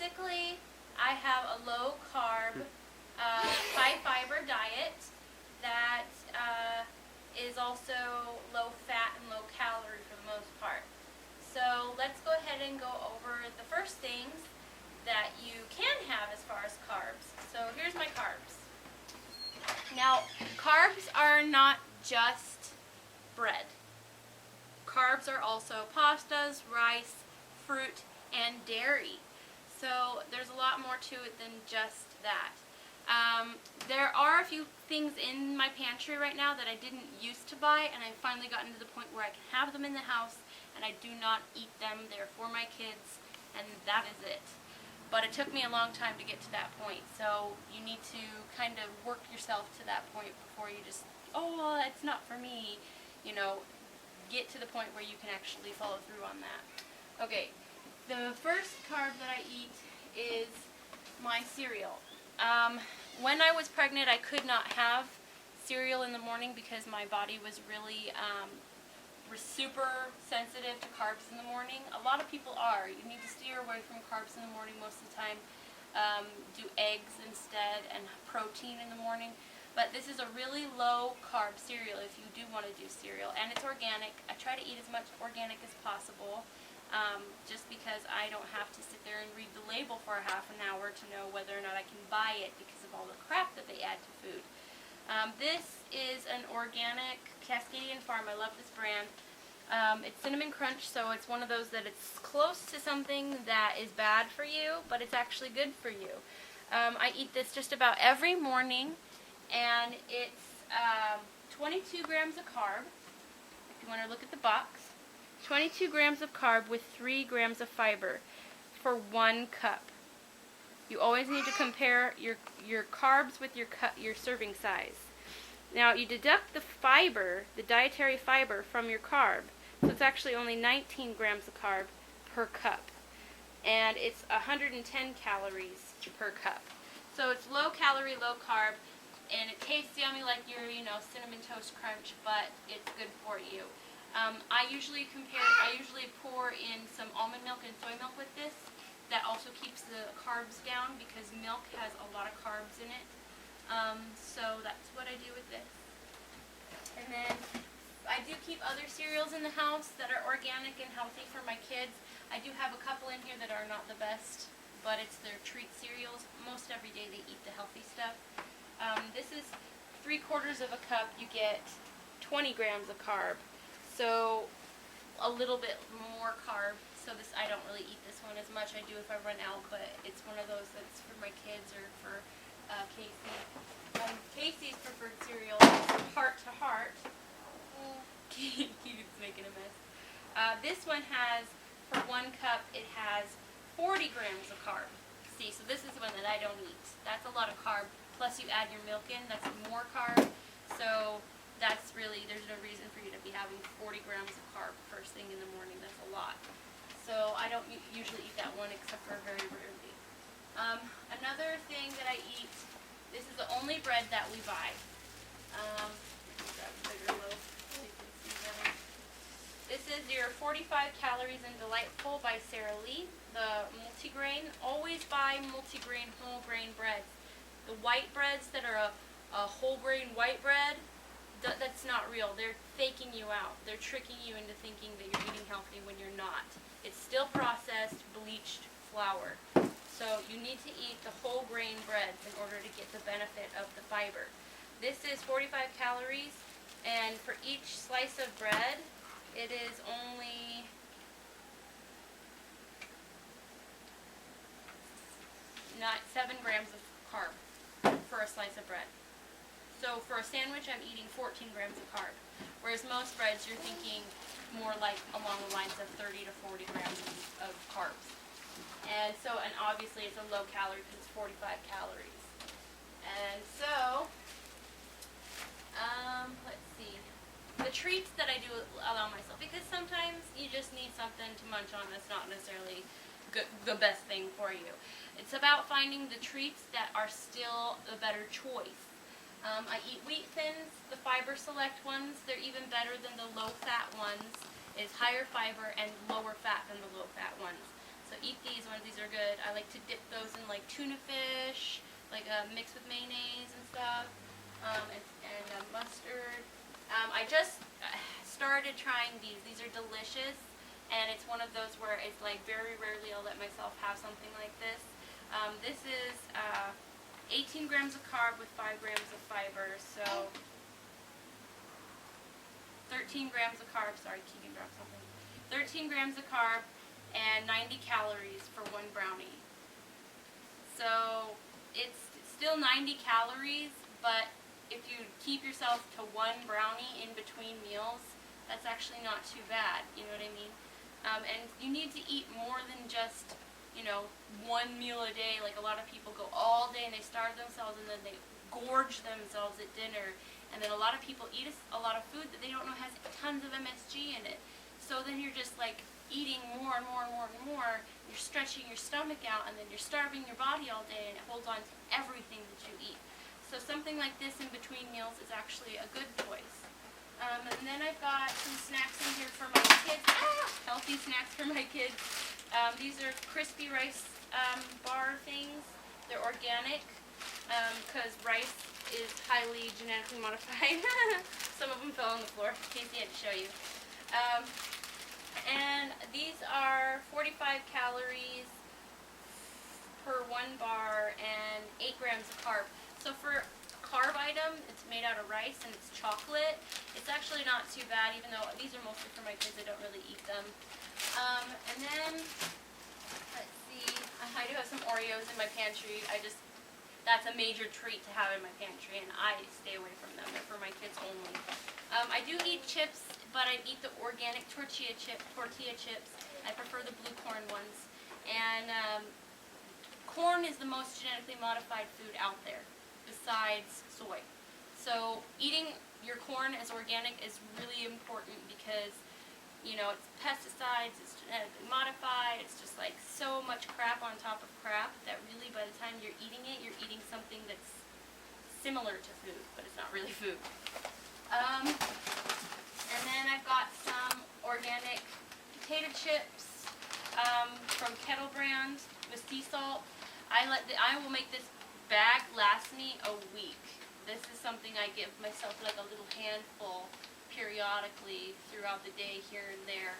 basically, I have a low-carb, high-fiber diet that is also low-fat and low-calorie for the most part. So let's go ahead and go over the first things that you can have as far as carbs. So here's my carbs. Now, carbs are not just bread. Carbs are also pastas, rice, fruit, and dairy. So there's a lot more to it than just that. There are a few things in my pantry right now that I didn't used to buy, and I've finally gotten to the point where I can have them in the house, and I do not eat them. They're for my kids, and that is it. But it took me a long time to get to that point, so you need to kind of work yourself to that point before you just, oh, well, it's not for me, you know, get to the point where you can actually follow through on that. Okay, the first carb that I eat is my cereal. When I was pregnant, I could not have cereal in the morning because my body was really super sensitive to carbs in the morning. A lot of people are. You need to steer away from carbs in the morning most of the time. Do eggs instead and protein in the morning. But this is a really low carb cereal if you do want to do cereal. And it's organic. I try to eat as much organic as possible. Just because I don't have to sit there and read the label for a half an hour to know whether or not I can buy it because of all the crap that they add to food. This is an organic Cascadian Farm. I love this brand. It's Cinnamon Crunch, so it's one of those that it's close to something that is bad for you, but it's actually good for you. I eat this just about every morning, and it's 22 grams of carb, if you want to look at the box. 22 grams of carb with 3 grams of fiber for 1 cup. You always need to compare your carbs with your serving size. Now you deduct the fiber, the dietary fiber, from your carb, so it's actually only 19 grams of carb per cup, and it's 110 calories per cup. So it's low calorie, low carb, and it tastes yummy like your, Cinnamon Toast Crunch, but it's good for you. I usually pour in some almond milk and soy milk with this. That also keeps the carbs down because milk has a lot of carbs in it. So that's what I do with this. And then I do keep other cereals in the house that are organic and healthy for my kids. I do have a couple in here that are not the best, but it's their treat cereals. Most every day they eat the healthy stuff. This is 3/4 of a cup. You get 20 grams of carb. So a little bit more carb. So this, I don't really eat this one as much. I do if I run out, but it's one of those that's for my kids or for Casey. Casey's preferred cereal is Heart to Heart. Keith's making a mess. This one has, for 1 cup, it has 40 grams of carb. See, so this is the one that I don't eat. That's a lot of carb. Plus you add your milk in, that's more carb. So that's really, there's no reason for you to be having 40 grams of carb first thing in the morning. That's a lot. So I don't usually eat that one except for very rarely. Another thing that I eat, this is the only bread that we buy. Grab a bigger loaf so you can see better. This is your 45 Calories and Delightful by Sara Lee. The multigrain. Always buy multigrain whole grain breads. The white breads that are a whole grain white bread, that's not real. They're faking you out. They're tricking you into thinking that you're eating healthy when you're not. It's still processed, bleached flour. So you need to eat the whole grain breads in order to get the benefit of the fiber. This is 45 calories, and for each slice of bread, it is only not 7 grams of carb for a slice of bread. So for a sandwich, I'm eating 14 grams of carb, whereas most breads, you're thinking more like along the lines of 30 to 40 grams of carbs. And so, and obviously it's a low calorie because it's 45 calories. And so, let's see. The treats that I do allow myself, because sometimes you just need something to munch on that's not necessarily the best thing for you. It's about finding the treats that are still a better choice. I eat Wheat Thins, the Fiber Select ones. They're even better than the low-fat ones. It's higher fiber and lower fat than the low-fat ones. So eat these ones. These are good. I like like to dip those in like tuna fish, like mixed with mayonnaise and stuff, and mustard. I just started trying these. These are delicious, and it's one of those where it's like very rarely I'll let myself have something like this. This is 18 grams of carb with 5 grams of fiber, so 13 grams of carb. Sorry, Keegan dropped something. 13 grams of carb and 90 calories for one brownie. So it's still 90 calories, but if you keep yourself to one brownie in between meals, that's actually not too bad, you know what I mean? And you need to eat more than just, you know, one meal a day. Like a lot of people go all day and they starve themselves and then they gorge themselves at dinner. And then a lot of people eat a lot of food that they don't know has tons of MSG in it. So then you're just like eating more and more and more and more. You're stretching your stomach out and then you're starving your body all day and it holds on to everything that you eat. So something like this in between meals is actually a good choice. And then I've got some snacks in here for my kids. Healthy snacks for my kids. These are crispy rice bar things. They're organic because rice is highly genetically modified. Some of them fell on the floor. Casey had to show you. And these are 45 calories per one bar and 8 grams of carb. So for a carb item, it's made out of rice and it's chocolate. It's actually not too bad, even though these are mostly for my kids. I don't really eat them. And then, let's see, I do have some Oreos in my pantry. That's a major treat to have in my pantry, and I stay away from them. They're for my kids only. I do eat chips, but I eat the organic tortilla chips. I prefer the blue corn ones. And corn is the most genetically modified food out there, besides soy. So eating your corn as organic is really important because, you know, it's pesticides, it's genetically modified, it's just like so much crap on top of crap that really by the time you're eating it, you're eating something that's similar to food, but it's not really food. And then I've got some organic potato chips from Kettle Brand with sea salt. I will make this bag last me a week. This is something I give myself like a little handful periodically throughout the day here and there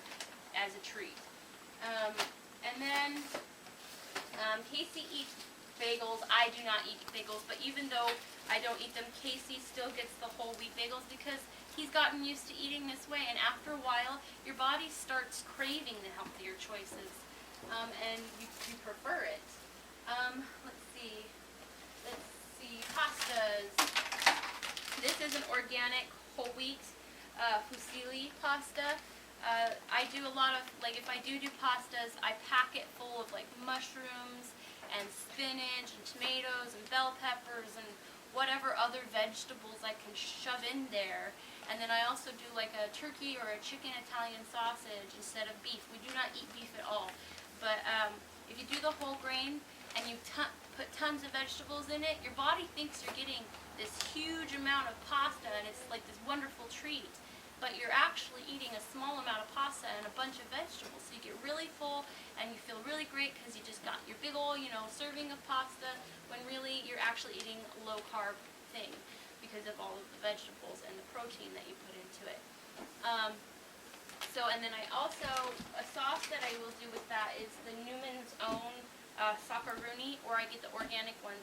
as a treat. And then Casey eats bagels. I do not eat bagels, but even though I don't eat them, Casey still gets the whole wheat bagels because he's gotten used to eating this way, and after a while your body starts craving the healthier choices, and you prefer it. Let's see, pastas. This is an organic whole wheat fusilli pasta. I do a lot of, like, if I do pastas, I pack it full of like mushrooms and spinach and tomatoes and bell peppers and whatever other vegetables I can shove in there. And then I also do like a turkey or a chicken Italian sausage instead of beef. We do not eat beef at all. But if you do the whole grain and you put tons of vegetables in it, your body thinks you're getting this huge amount of pasta and it's like this wonderful treat. But you're actually eating a small amount of pasta and a bunch of vegetables. So you get really full and you feel really great because you just got your big old, you know, serving of pasta when really you're actually eating a low carb thing because of all of the vegetables and the protein that you put into it. And then I also, a sauce that I will do with that is the Newman's Own Saccaroni, or I get the organic one.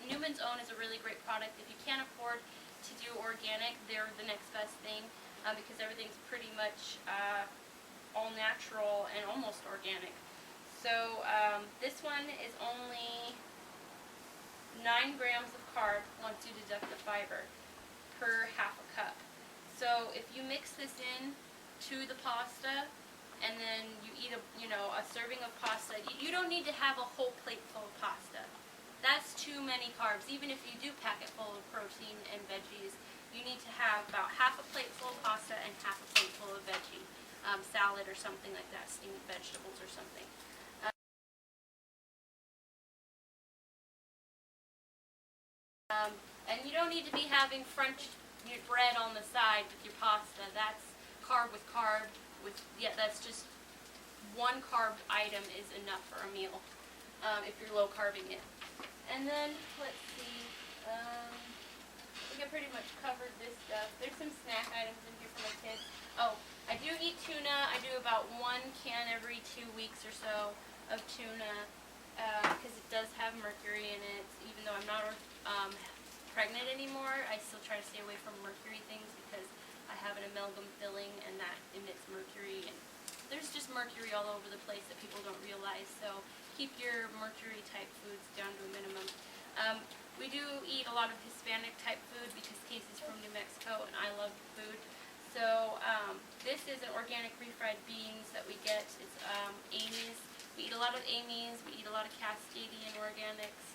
Newman's Own is a really great product. If you can't afford to do organic, they're the next best thing. Because everything's pretty much all natural and almost organic. So this one is only 9 grams of carb once you deduct the fiber per half a cup. So if you mix this in to the pasta and then you eat a serving of pasta, you don't need to have a whole plate full of pasta. That's too many carbs. Even if you do pack it full of protein and veggies, you need to have about half a plate full of pasta and half a plate full of veggie, salad or something like that, steamed vegetables or something. And you don't need to be having French bread on the side with your pasta. That's carb with carb. That's just one carb item is enough for a meal. if you're low carbing it. And then, let's see, I think I pretty much covered this stuff. There's some snack items in here for my kids. Oh, I do eat tuna. I do about 1 can every 2 weeks or so of tuna because it does have mercury in it. Even though I'm not pregnant anymore, I still try to stay away from mercury things because I have an amalgam filling and that emits mercury. And there's just mercury all over the place that people don't realize. So keep your mercury type foods down to a minimum. We do eat a lot of Hispanic type food because Casey's from New Mexico and I love food. So this is an organic refried beans that we get. It's Amy's. We eat a lot of Amy's. We eat a lot of Cascadian organics.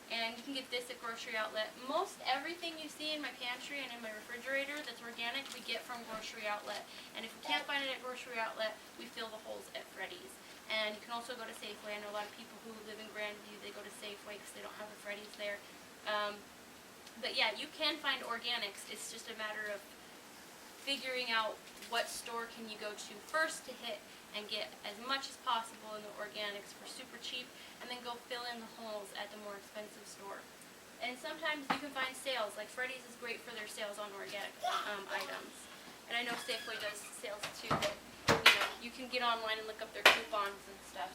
And you can get this at Grocery Outlet. Most everything you see in my pantry and in my refrigerator that's organic, we get from Grocery Outlet. And if we can't find it at Grocery Outlet, we fill the holes at Freddy's. And you can also go to Safeway. I know a lot of people who live in Grandview, they go to Safeway because they don't have a Freddy's there. But yeah, you can find organics. It's just a matter of figuring out what store can you go to first to hit and get as much as possible in the organics for super cheap, and then go fill in the holes at the more expensive store. And sometimes you can find sales, like Freddy's is great for their sales on organic items. And I know Safeway does sales too, but you can get online and look up their coupons and stuff.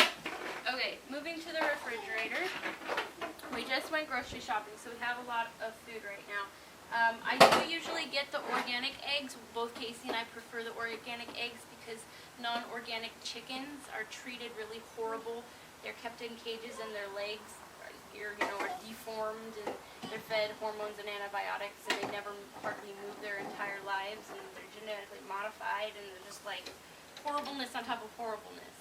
Okay, moving to the refrigerator. We just went grocery shopping, so we have a lot of food right now. I do usually get the organic eggs. Both Casey and I prefer the organic eggs because non-organic chickens are treated really horrible. They're kept in cages and their legs are deformed, and they're fed hormones and antibiotics, and they never hardly move their entire lives, and they're genetically modified, and they're just like horribleness on top of horribleness.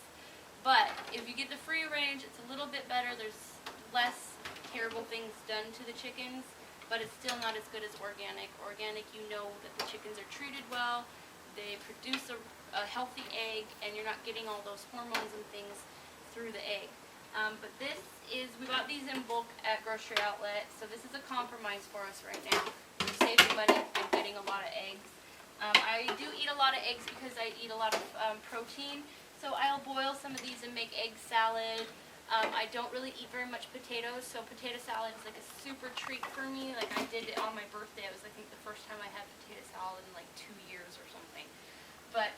But if you get the free range, it's a little bit better. There's less terrible things done to the chickens, but it's still not as good as organic. Organic, you know that the chickens are treated well, they produce a healthy egg, and you're not getting all those hormones and things through the egg. But this is, we bought these in bulk at Grocery Outlet, so this is a compromise for us right now. We're saving money and getting a lot of eggs. I do eat a lot of eggs because I eat a lot of protein, so I'll boil some of these and make egg salad. I don't really eat very much potatoes, so potato salad is like a super treat for me. Like I did it on my birthday. It was I think the first time I had potato salad in like 2 years or something. But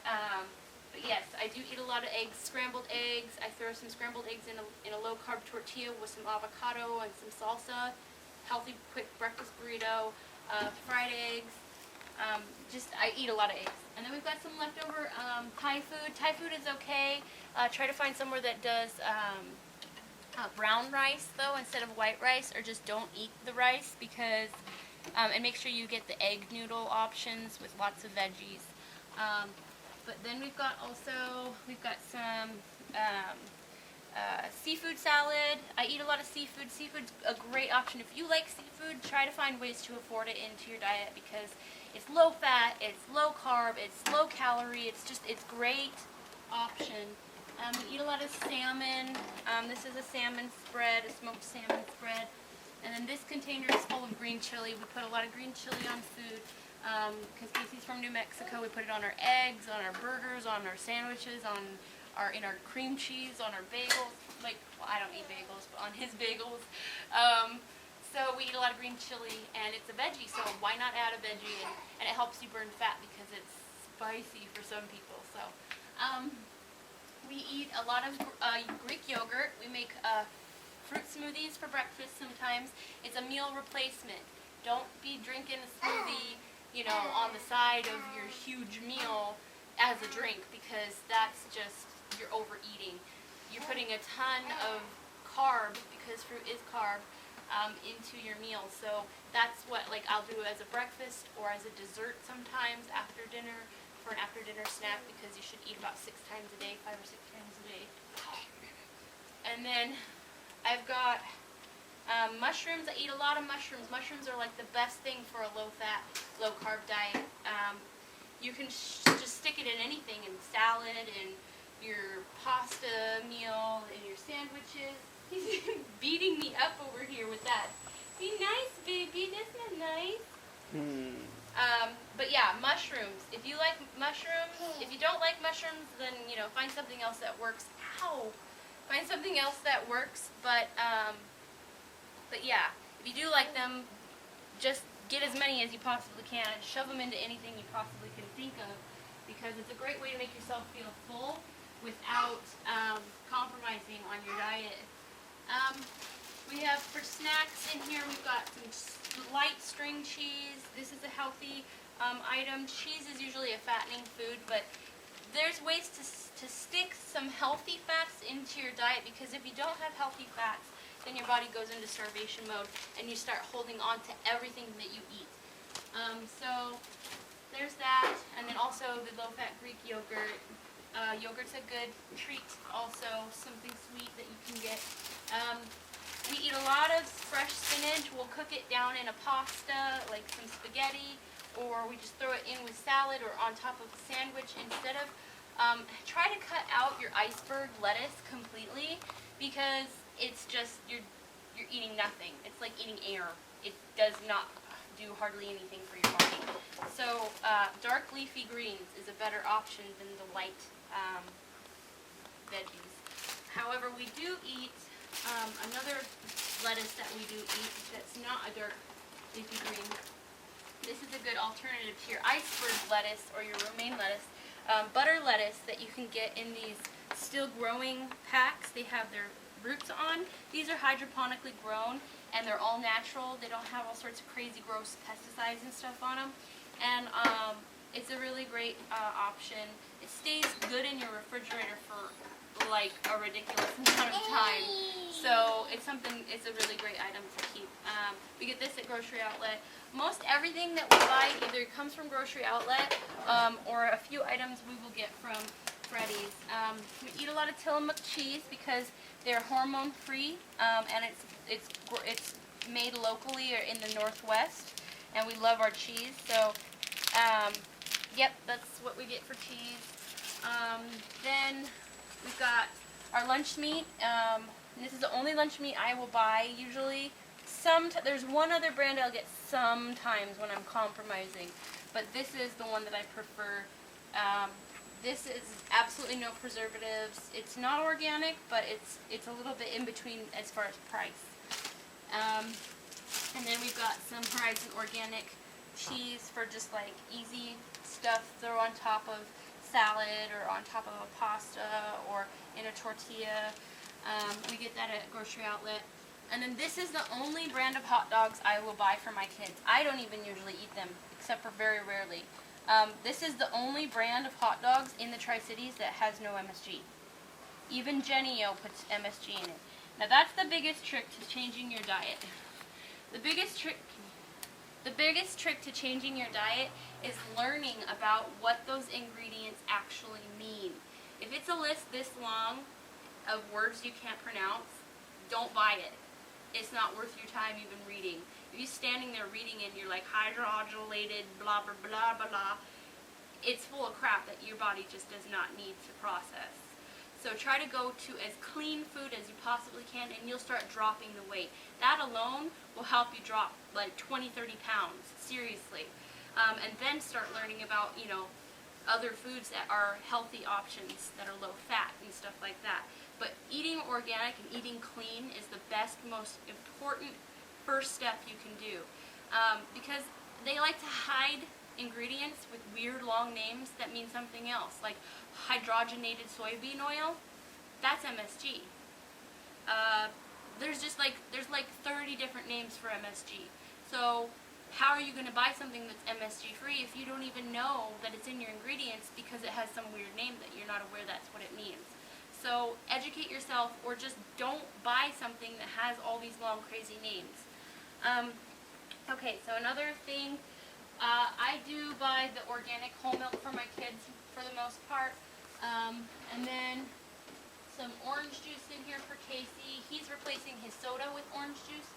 yes, I do eat a lot of eggs, scrambled eggs. I throw some scrambled eggs in a low-carb tortilla with some avocado and some salsa. Healthy, quick breakfast burrito, fried eggs. I eat a lot of eggs. And then we've got some leftover Thai food. Thai food is okay. Try to find somewhere that does brown rice, though, instead of white rice, or just don't eat the rice because, and make sure you get the egg noodle options with lots of veggies. But then we've got some seafood salad. I eat a lot of seafood. Seafood's a great option. If you like seafood, try to find ways to afford it into your diet because it's low fat, it's low carb, it's low calorie, it's great option. We eat a lot of salmon. This is a salmon spread, a smoked salmon spread. And then this container is full of green chili. We put a lot of green chili on food. Because Casey's from New Mexico, we put it on our eggs, on our burgers, on our sandwiches, in our cream cheese, on our bagels. Like, well, I don't eat bagels, but on his bagels. So we eat a lot of green chili, and it's a veggie, so why not add a veggie? And it helps you burn fat because it's spicy for some people. So we eat a lot of Greek yogurt. We make fruit smoothies for breakfast sometimes. It's a meal replacement. Don't be drinking a smoothie on the side of your huge meal as a drink because that's just, you're overeating. You're putting a ton of carb, because fruit is carb, into your meal. So that's what I'll do as a breakfast or as a dessert sometimes after dinner, for an after dinner snack, because you should eat about 6 times a day, 5 or 6 times a day. And then I've got mushrooms. I eat a lot of mushrooms. Mushrooms are like the best thing for a low-fat, low-carb diet. You can just stick it in anything, in salad, in your pasta meal, in your sandwiches. He's beating me up over here with that. Be nice, baby. That's not nice. But yeah, mushrooms. If you like mushrooms, if you don't like mushrooms, then find something else that works. Ow! Find something else that works, but yeah, if you do like them, just get as many as you possibly can and shove them into anything you possibly can think of, because it's a great way to make yourself feel full without compromising on your diet. We have for snacks in here, we've got some light string cheese. This is a healthy item. Cheese is usually a fattening food, but there's ways to stick some healthy fats into your diet, because if you don't have healthy fats, then your body goes into starvation mode and you start holding on to everything that you eat. So there's that, and then also the low-fat Greek yogurt. Yogurt's a good treat, also something sweet that you can get. We eat a lot of fresh spinach. We'll cook it down in a pasta, like some spaghetti, or we just throw it in with salad or on top of a sandwich. Instead of, try to cut out your iceberg lettuce completely, because it's just, you're eating nothing. It's like eating air. It does not do hardly anything for your body. So dark leafy greens is a better option than the light veggies. However, we do eat another lettuce that we do eat that's not a dark leafy green. This is a good alternative to your iceberg lettuce or your romaine lettuce. Butter lettuce that you can get in these still growing packs. They have their roots on. These are hydroponically grown, and they're all natural. They don't have all sorts of crazy gross pesticides and stuff on them. And it's a really great option. It stays good in your refrigerator for like a ridiculous amount of time. So it's a really great item to keep. We get this at Grocery Outlet. Most everything that we buy either comes from Grocery Outlet or a few items we will get from Freddy's. We eat a lot of Tillamook cheese because they're hormone free, and it's made locally or in the Northwest, and we love our cheese. So yep, that's what we get for cheese. Then we've got our lunch meat. This is the only lunch meat I will buy usually. There's one other brand I'll get sometimes when I'm compromising, but this is the one that I prefer. This is absolutely no preservatives. It's not organic, but it's a little bit in between as far as price. And then we've got some Horizon Organic cheese for just like easy stuff. Throw on top of salad or on top of a pasta or in a tortilla. We get that at Grocery Outlet. And then this is the only brand of hot dogs I will buy for my kids. I don't even usually eat them, except for very rarely. This is the only brand of hot dogs in the Tri-Cities that has no MSG. Even Jennie-O puts MSG in it. Now that's the biggest trick to changing your diet. The biggest trick to changing your diet is learning about what those ingredients actually mean. If it's a list this long of words you can't pronounce, don't buy it. It's not worth your time even reading. If you're standing there reading it and you're like hydrogenated, blah, blah, blah, blah, blah, it's full of crap that your body just does not need to process. So try to go to as clean food as you possibly can, and you'll start dropping the weight. That alone will help you drop like 20, 30 pounds, seriously. And then start learning about, other foods that are healthy options that are low fat and stuff like that. But eating organic and eating clean is the best, most important first step you can do. Because they like to hide ingredients with weird long names that mean something else, like hydrogenated soybean oil. That's MSG. There's like 30 different names for MSG. So how are you going to buy something that's MSG free if you don't even know that it's in your ingredients because it has some weird name that you're not aware that's what it means? So educate yourself, or just don't buy something that has all these long crazy names. Okay, so another thing, I do buy the organic whole milk for my kids for the most part, and then some orange juice in here for Casey. He's replacing his soda with orange juice.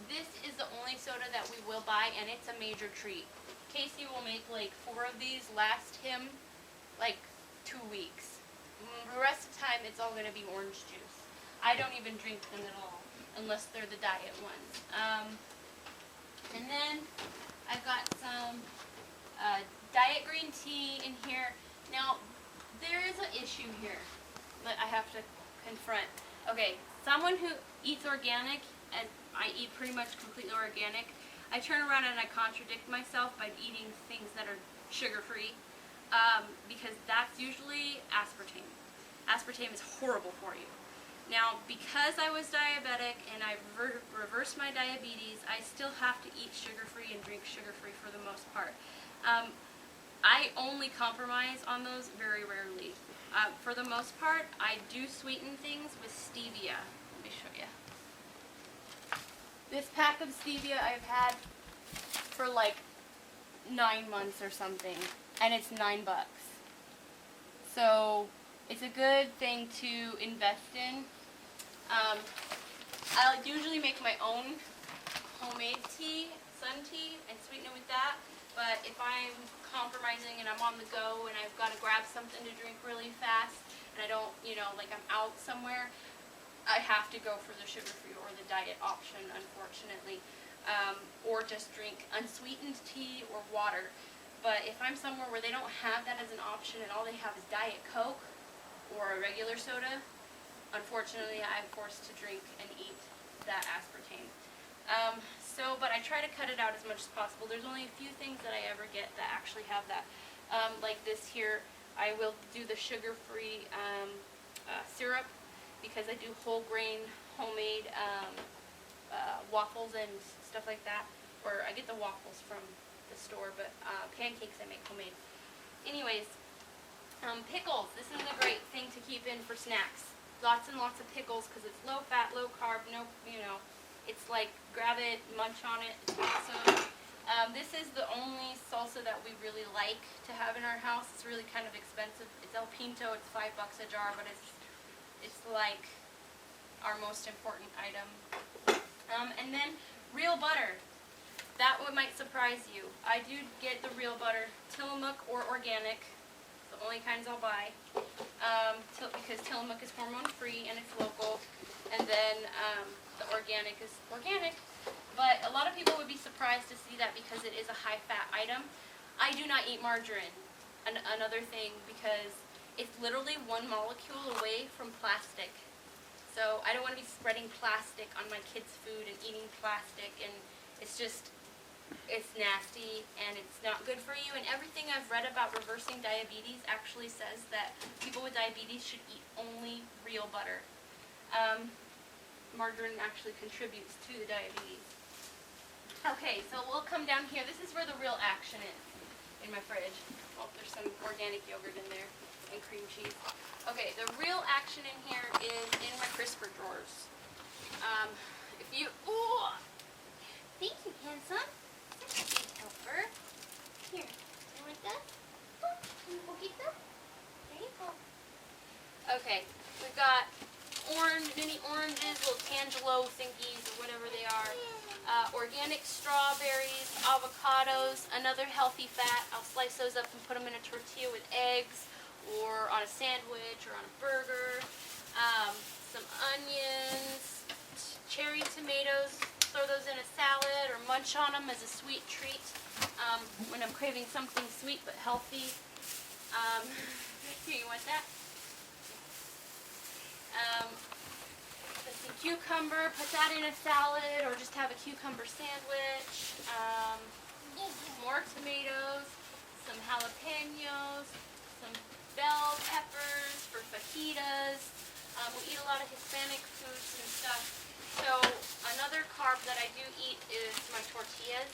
This is the only soda that we will buy, and it's a major treat. Casey will make like 4 of these last him like 2 weeks. The rest of the time, it's all going to be orange juice. I don't even drink them at all, unless they're the diet ones. And then I've got some diet green tea in here. Now, there is an issue here that I have to in front. Okay, someone who eats organic, and I eat pretty much completely organic, I turn around and I contradict myself by eating things that are sugar-free, because that's usually aspartame. Aspartame is horrible for you. Now, because I was diabetic and I reversed my diabetes, I still have to eat sugar-free and drink sugar-free for the most part. I only compromise on those very rarely. For the most part, I do sweeten things with stevia. Let me show you. This pack of stevia I've had for like 9 months or something, and it's $9. So it's a good thing to invest in. I'll usually make my own homemade tea, sun tea, and sweeten it with that. But if I'm compromising and I'm on the go and I've got to grab something to drink really fast, and I don't, like I'm out somewhere, I have to go for the sugar-free or the diet option, unfortunately. Or just drink unsweetened tea or water. But if I'm somewhere where they don't have that as an option and all they have is Diet Coke or a regular soda, unfortunately I'm forced to drink and eat that aspartame. But I try to cut it out as much as possible. There's only a few things that I ever get that actually have that. Like this here, I will do the sugar-free syrup, because I do whole grain homemade waffles and stuff like that. Or I get the waffles from the store, but pancakes I make homemade. Anyways, pickles. This is a great thing to keep in for snacks. Lots and lots of pickles, because it's low fat, low carb, it's like grab it, munch on it, it's awesome. This is the only salsa that we really like to have in our house. It's really kind of expensive. It's El Pinto, it's $5 a jar, but it's like our most important item. And then real butter. That one might surprise you. I do get the real butter, Tillamook or organic. It's the only kinds I'll buy, because Tillamook is hormone-free and it's local. And then the organic is organic. But a lot of people would be surprised to see that, because it is a high-fat item. I do not eat margarine, another thing, because it's literally one molecule away from plastic. So I don't want to be spreading plastic on my kids' food and eating plastic, and it's nasty and it's not good for you. And everything I've read about reversing diabetes actually says that people with diabetes should eat only real butter. Margarine actually contributes to the diabetes. Okay, so we'll come down here. This is where the real action is in my fridge. Oh, there's some organic yogurt in there and cream cheese. Okay, the real action in here is in my crisper drawers. Thank you, handsome. That's a big helper. Here, you want that? You poquito? There you go. Okay, we've got mini oranges, little Tangelo thingies or whatever they are. Organic strawberries, avocados, another healthy fat. I'll slice those up and put them in a tortilla with eggs, or on a sandwich, or on a burger. Some onions, cherry tomatoes, throw those in a salad or munch on them as a sweet treat when I'm craving something sweet but healthy. Here, you want that? Let's see, cucumber, put that in a salad or just have a cucumber sandwich. More tomatoes, some jalapenos, some bell peppers for fajitas. We eat a lot of Hispanic foods and stuff. So another carb that I do eat is my tortillas.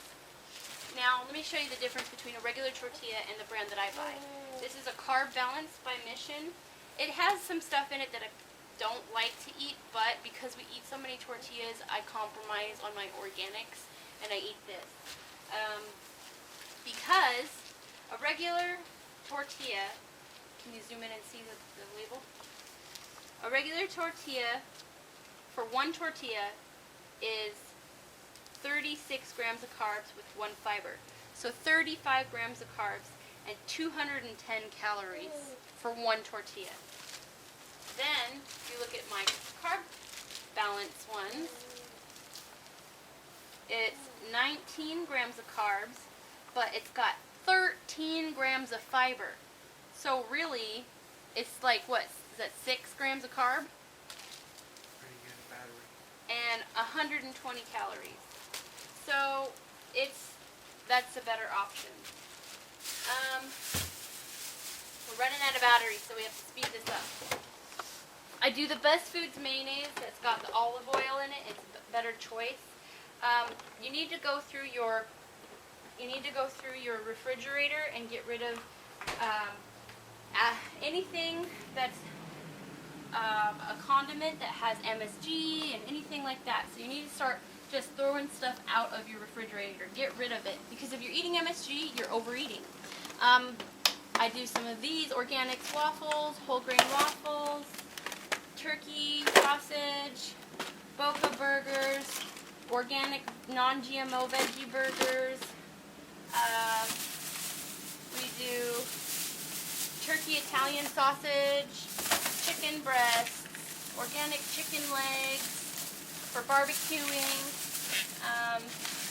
Now let me show you the difference between a regular tortilla and the brand that I buy. This is a Carb Balance by Mission. It has some stuff in it that I don't like to eat, but because we eat so many tortillas, I compromise on my organics and I eat this. Because a regular tortilla, can you zoom in and see the label? A regular tortilla, for one tortilla, is 36 grams of carbs with one fiber. So 35 grams of carbs and 210 calories for one tortilla. Then, if you look at my Carb Balance ones, it's 19 grams of carbs, but it's got 13 grams of fiber. So really, it's like, what, is that 6 grams of carb? 120 calories. So that's a better option. We're running out of battery, so we have to speed this up. I do the Best Foods mayonnaise. It's got the olive oil in it. It's a better choice. You need to go through your refrigerator and get rid of anything that's a condiment that has MSG and anything like that. So you need to start just throwing stuff out of your refrigerator. Get rid of it, because if you're eating MSG, you're overeating. I do some of these organic waffles, whole grain waffles, turkey sausage, Boca burgers, organic non-GMO veggie burgers. We do turkey Italian sausage, chicken breasts, organic chicken legs for barbecuing,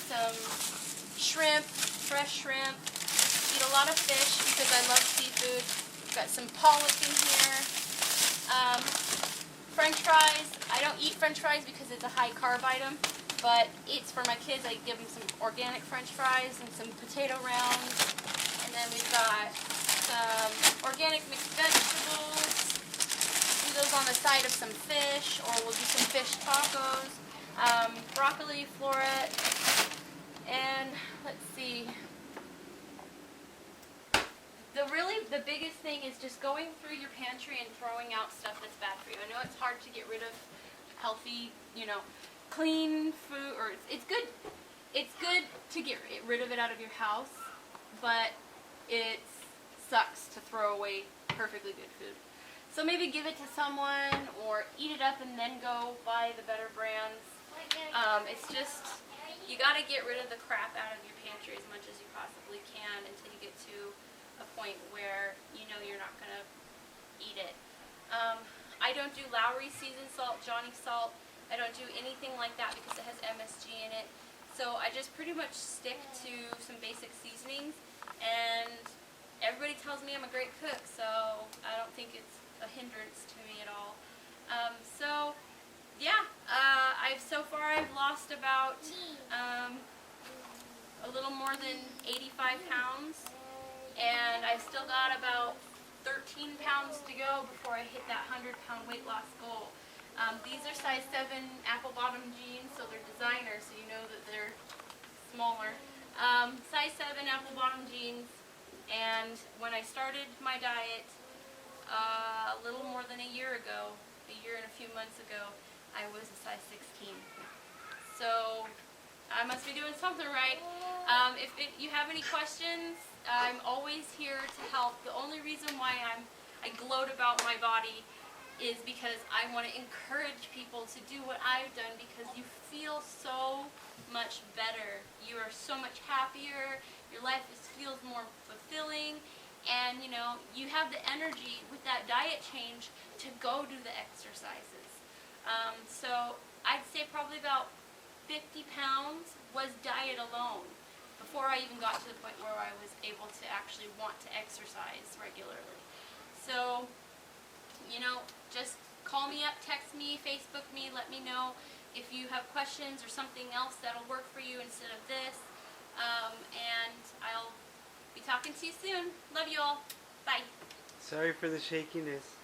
some shrimp, fresh shrimp. Eat a lot of fish because I love seafood. We've got some pollock in here. French fries. I don't eat French fries because it's a high carb item, but it's for my kids. I give them some organic French fries and some potato rounds. And then we've got some organic mixed vegetables. Do those on the side of some fish, or we'll do some fish tacos. Broccoli, floret, and let's see. The biggest thing is just going through your pantry and throwing out stuff that's bad for you. I know it's hard to get rid of healthy, clean food, or it's good to get rid of it out of your house, but it sucks to throw away perfectly good food. So maybe give it to someone, or eat it up and then go buy the better brands. It's just, you got to get rid of the crap out of your pantry as much as you possibly can until you get to a point where you're not going to eat it. I don't do Lowry seasoned salt, Johnny salt. I don't do anything like that because it has MSG in it. So I just pretty much stick to some basic seasonings, and everybody tells me I'm a great cook, so I don't think it's a hindrance to me at all. I've lost about a little more than 85 pounds, and I've still got about 13 pounds to go before I hit that 100-pound weight loss goal. These are size 7 apple bottom jeans, so they're designer, so you know that they're smaller. Size 7 apple bottom jeans, and when I started my diet a little more than a year and a few months ago, I was a size 16. So I must be doing something right. If you have any questions, I'm always here to help. The only reason why I gloat about my body is because I want to encourage people to do what I've done, because you feel so much better. You are so much happier. Your life feels more fulfilling, and you have the energy with that diet change to go do the exercises. So I'd say probably about 50 pounds was diet alone before I even got to the point where I was able to actually want to exercise regularly. So just call me up, text me, Facebook me, let me know if you have questions or something else that'll work for you instead of this. And I'll be talking to you soon. Love you all. Bye. Sorry for the shakiness.